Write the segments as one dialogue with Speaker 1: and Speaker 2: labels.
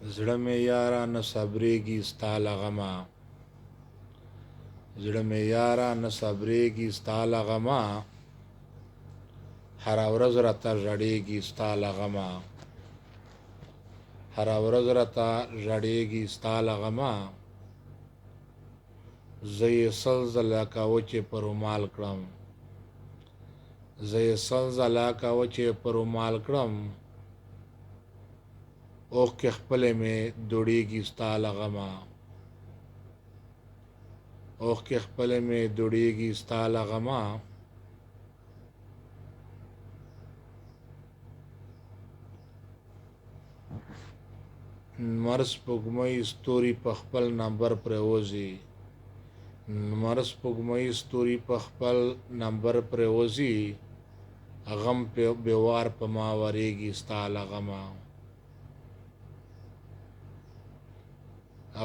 Speaker 1: زړه مې یاره نه صبرېږي ستا له غمه، زړه مې یاره نه صبرېږي ستا له غمه، هره ورځ راته ژړېږي ستا له غمه، هره ورځ راته ژړېږي ستا له غمه. زه یې سل ځله که وچې په رومال کړم، زه یې سل ځله که وچې په رومال کړم، اوښکې خپلې مې دوړېږي ستا له غمه، اوښکې خپلې مې دوړېږي ستا له غمه. لمر سپوږمۍ ستوري په خپل نمبر پرېوځي، لمر سپوږمۍ ستوري په خپل نمبر پرېوځي، غم بې وار په ما ورېږي ستا له غمه،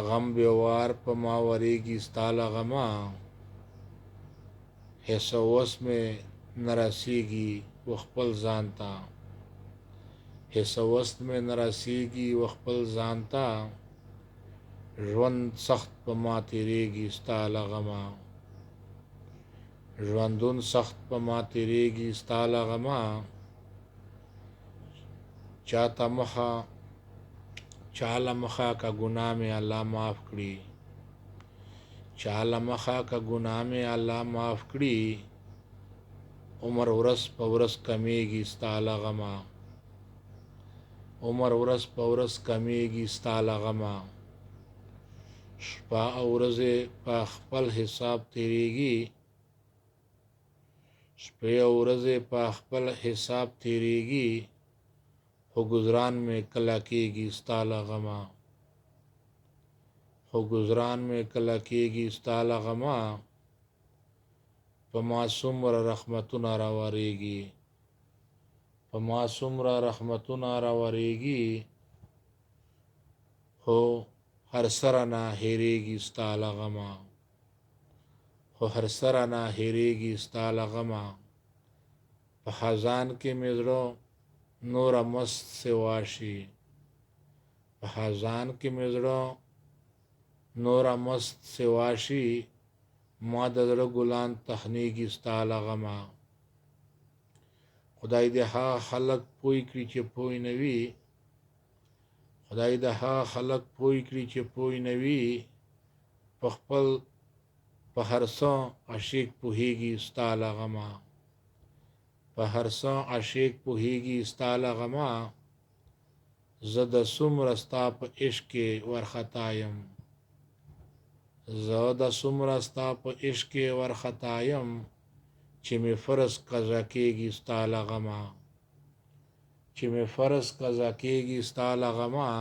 Speaker 1: غم بې وار په ما ورېږي ستا له غمه. هېڅ وس مې نه رسېږي و خپل ځان ته، هېڅ وس مې نه رسېږي و خپل ځان ته، ژوند سخت په ما تېرېږي ستا له غمه، ژوندون سخت په ما تېرېږي ستا له غمه. چاته مخه چا له مخه که ګناه مې الله معاف کړي، چا له مخه که ګناه مې الله معاف کړي، عمر ورځ په ورځ کمیږي ستا له غمه، عمر ورځ په ورځ کمیږي ستا له غمه. شپه او ورځې په خپل حساب تېرېږي، شپې او ورځې په خپل حساب تېرېږي، خو ګزران مې کله کېږي ستا له غمه، خو ګزران مې کله کېږي ستا له غمه. په ما څومره رحمتونه راورېږي، په ما څومره رحمتونه راورېږي، خو هر سره نه هېرېږي ستا له غمه، خو هر سره نه هېرېږي ستا له غمه. په خزان کې مې زړه نوره مست سوا شي، په خزان کې مې زړه نوره مست سوا شي، ما د زړه ګلان تخنېږي ستا له غمه. خدای دې هغه خلک پوه کړي چې پوه نه وي، خدای دې هغه خلک پوه کړي چې پوه نه وي، په خپل په هر څه عاشق پوهېږي ستا له غمه، په هر څه عاشق پوهېږي ستا له غمه. زه د څومره ستا په عشق کې ورخطا یم، زه د څومره ستا په عشق کې ورخطا یم، چې مې فرض قضا کېږي ستا له غمه، چې مې فرض قضا کېږي ستا له غمه.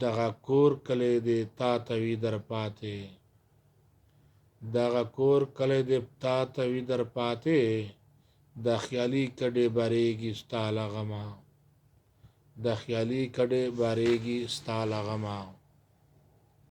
Speaker 1: دغه کور کلی دې تا ته وي در پاتې، دغه کور کلی دې تا ته وي در پاتې، د خیالي کډې بارېږي ستا له غمه، د خیالي کډې بارېږي ستا له غمه.